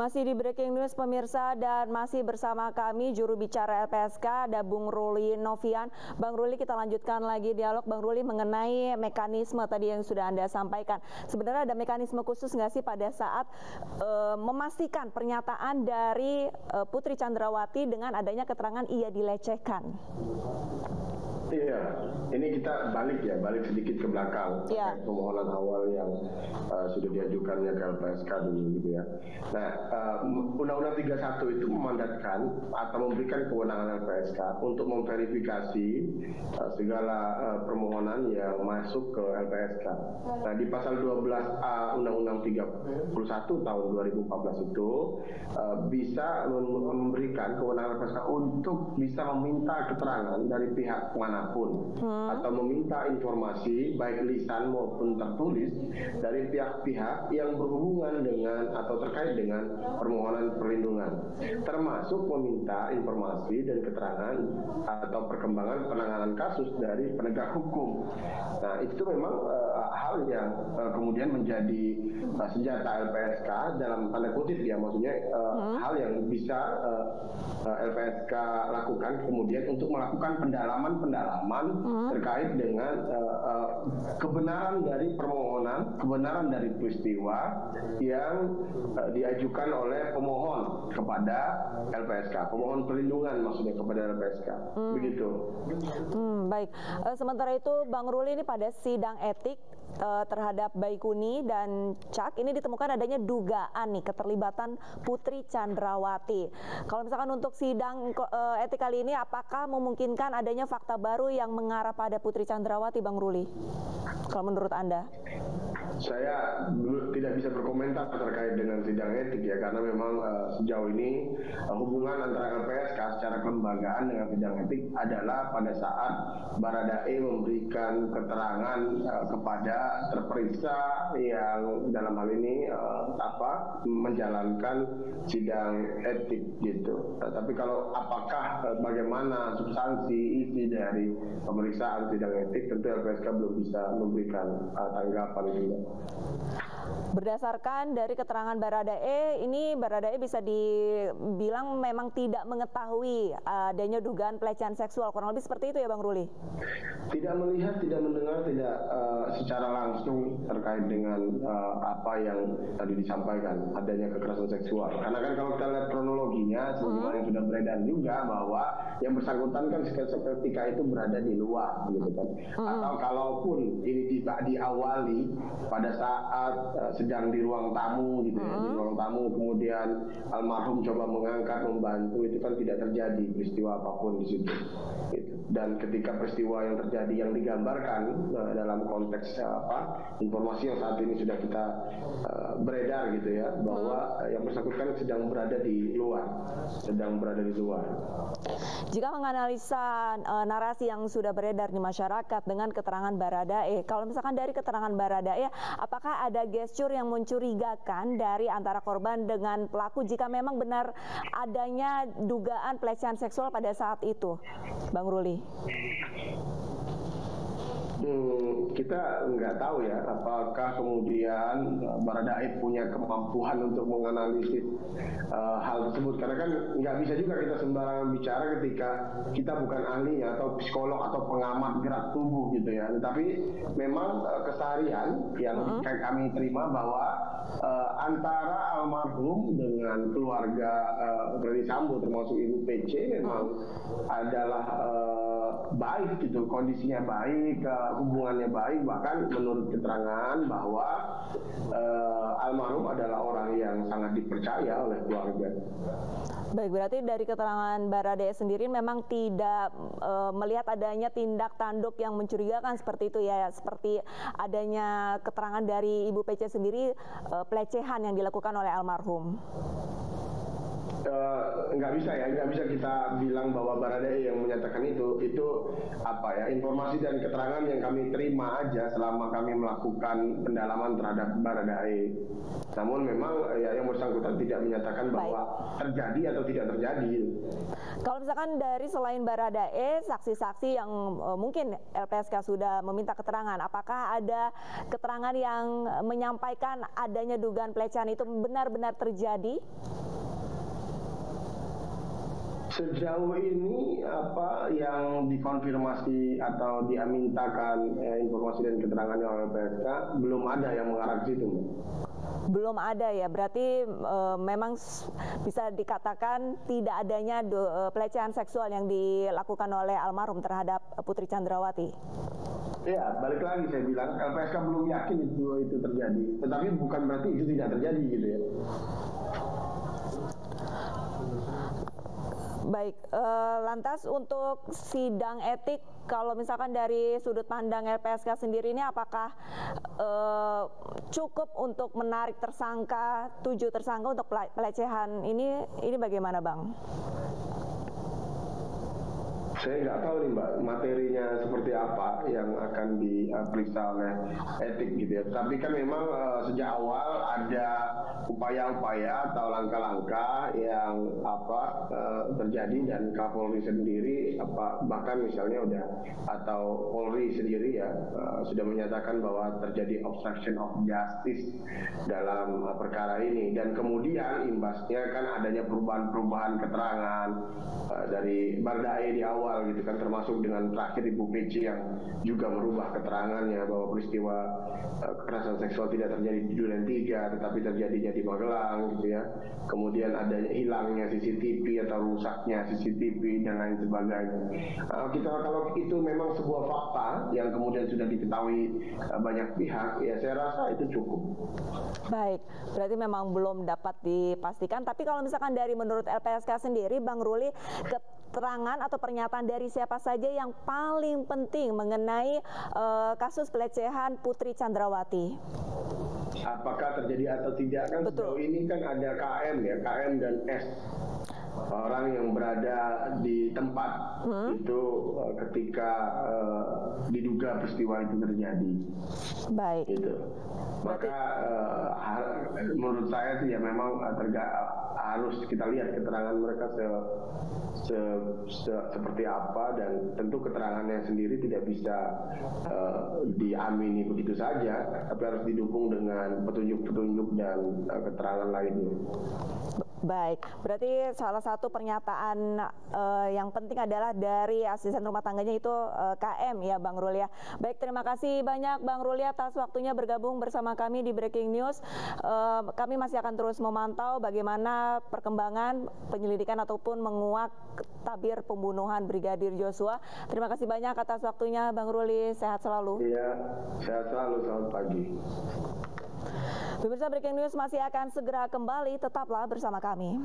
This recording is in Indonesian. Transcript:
Masih di Breaking News pemirsa dan masih bersama kami juru bicara LPSK ada Bung Ruli Novian. Bang Ruli, kita lanjutkan lagi dialog Bang Ruli mengenai mekanisme tadi yang sudah Anda sampaikan. Sebenarnya ada mekanisme khusus nggak sih pada saat memastikan pernyataan dari Putri Chandrawati dengan adanya keterangan ia dilecehkan? Iya, ini kita balik sedikit ke belakang terkait permohonan awal yang sudah diajukannya ke LPSK dulu gitu ya. Nah, Undang-Undang 31 itu memandatkan atau memberikan kewenangan LPSK untuk memverifikasi segala permohonan yang masuk ke LPSK. Nah, di pasal 12A Undang-Undang 31 tahun 2014 itu bisa memberikan kewenangan LPSK untuk bisa meminta keterangan dari pihak manapun atau meminta informasi baik lisan maupun tertulis dari pihak-pihak yang berhubungan dengan atau terkait dengan permohonan perlindungan, termasuk meminta informasi dan keterangan atau perkembangan penanganan kasus dari penegak hukum. Nah, itu memang hal yang kemudian menjadi senjata LPSK dalam tanda kutip ya, maksudnya hal yang bisa LPSK lakukan kemudian untuk melakukan pendalaman terkait dengan kebenaran dari permohonan, kebenaran dari peristiwa yang diajukan oleh pemohon kepada LPSK, pemohon perlindungan maksudnya kepada LPSK, begitu. Baik, sementara itu Bang Ruli, ini pada sidang etik terhadap Baikuni dan Cak ini ditemukan adanya dugaan nih keterlibatan Putri Chandrawati. Kalau misalkan untuk sidang etik kali ini, apakah memungkinkan adanya fakta baru yang mengarah pada Putri Chandrawati, Bang Ruli? Kalau menurut Anda? Saya tidak bisa berkomentar terkait dengan sidang etik ya, karena memang sejauh ini hubungan antara LPSK secara kelembagaan dengan sidang etik adalah pada saat Baradae memberikan keterangan kepada terperiksa yang dalam hal ini menjalankan sidang etik gitu. Tapi kalau apakah bagaimana substansi isi dari pemeriksaan sidang etik, tentu LPSK belum bisa memberikan tanggapan juga. Berdasarkan dari keterangan Baradae, ini Baradae bisa dibilang memang tidak mengetahui adanya dugaan pelecehan seksual, kurang lebih seperti itu ya Bang Ruli? Tidak melihat, tidak mendengar, tidak secara langsung terkait dengan apa yang tadi disampaikan, adanya kekerasan seksual. Karena kan kalau kita lihat kronologinya, sebagaimana yang sudah beredar juga bahwa yang bersangkutan kan seketika itu berada di luar, gitu kan. Atau kalaupun ini diawali pada saat sedang di ruang tamu gitu ya, di ruang tamu kemudian almarhum coba mengangkat, membantu, itu kan tidak terjadi peristiwa apapun di situ. Gitu. Dan ketika peristiwa yang terjadi yang digambarkan dalam konteks informasi yang saat ini sudah kita beredar gitu ya, bahwa yang bersangkutan sedang berada di luar, Jika menganalisa narasi yang sudah beredar di masyarakat dengan keterangan Baradae, kalau misalkan dari keterangan Baradae, apakah ada gestur yang mencurigakan dari antara korban dengan pelaku jika memang benar adanya dugaan pelecehan seksual pada saat itu, Bang Ruli? Kita nggak tahu ya, apakah kemudian Baradae punya kemampuan untuk menganalisis hal tersebut, karena kan nggak bisa juga kita sembarangan bicara ketika kita bukan ahli atau psikolog atau pengamat gerak tubuh gitu ya. Tetapi memang keseharian yang kami terima bahwa antara almarhum dengan keluarga Verdi Sambo termasuk Ibu PC memang adalah baik gitu, kondisinya baik, hubungannya baik, bahkan menurut keterangan bahwa almarhum adalah orang yang sangat dipercaya oleh keluarga. Baik, berarti dari keterangan Baradae sendiri memang tidak melihat adanya tindak tanduk yang mencurigakan seperti itu ya, seperti adanya keterangan dari Ibu PC sendiri pelecehan yang dilakukan oleh almarhum. nggak bisa kita bilang bahwa Baradae yang menyatakan itu apa ya, informasi dan keterangan yang kami terima aja selama kami melakukan pendalaman terhadap Baradae. Namun memang ya yang bersangkutan tidak menyatakan bahwa terjadi atau tidak terjadi. Kalau misalkan dari selain Baradae, saksi-saksi yang mungkin LPSK sudah meminta keterangan, apakah ada keterangan yang menyampaikan adanya dugaan pelecehan itu benar-benar terjadi? Sejauh ini apa yang dikonfirmasi atau diamintakan informasi dan keterangannya oleh LPSK belum ada yang mengarah ke situ. Belum ada ya, berarti memang bisa dikatakan tidak adanya pelecehan seksual yang dilakukan oleh almarhum terhadap Putri Chandrawati. Ya, balik lagi saya bilang LPSK belum yakin itu terjadi, tetapi bukan berarti itu tidak terjadi gitu ya. Baik, lantas untuk sidang etik, kalau misalkan dari sudut pandang LPSK sendiri ini apakah cukup untuk menarik tersangka, 7 tersangka untuk pelecehan ini bagaimana Bang? Saya nggak tahu nih Mbak, materinya seperti apa yang akan diperiksa oleh etik gitu ya. Tapi kan memang sejak awal ada upaya-upaya atau langkah-langkah yang terjadi dan Kapolri sendiri bahkan misalnya atau Polri sendiri ya sudah menyatakan bahwa terjadi obstruction of justice dalam perkara ini, dan kemudian imbasnya kan adanya perubahan-perubahan keterangan dari Baradae di awal gitu kan, termasuk dengan terakhir Ibu Peci yang juga merubah keterangannya bahwa peristiwa kekerasan seksual tidak terjadi di Duren 3 tetapi terjadinya di Magelang gitu ya. Kemudian adanya hilangnya CCTV atau rusaknya CCTV dan lain sebagainya. Kalau itu memang sebuah fakta yang kemudian sudah diketahui banyak pihak, ya saya rasa itu cukup. Baik, berarti memang belum dapat dipastikan. Tapi kalau misalkan dari menurut LPSK sendiri, Bang Ruli, keterangan atau pernyataan dari siapa saja yang paling penting mengenai kasus pelecehan Putri Chandrawati? Apakah terjadi atau tidak kan? Betul. Sejauh ini kan ada KM dan S, orang yang berada di tempat itu ketika diduga peristiwa itu terjadi. Baik. Gitu. Maka menurut saya sih ya memang harus kita lihat keterangan mereka seperti apa, dan tentu keterangannya sendiri tidak bisa diamini begitu saja, tapi harus didukung dengan petunjuk-petunjuk dan keterangan lainnya. Baik, berarti salah satu pernyataan yang penting adalah dari asisten rumah tangganya itu KM ya Bang Ruli ya. Baik, terima kasih banyak Bang Ruli atas waktunya bergabung bersama kami di Breaking News. Kami masih akan terus memantau bagaimana perkembangan penyelidikan ataupun menguak tabir pembunuhan Brigadir Joshua. Terima kasih banyak atas waktunya Bang Ruli, sehat selalu. Iya, sehat selalu, selamat pagi. Pemirsa, Breaking News masih akan segera kembali, tetaplah bersama kami.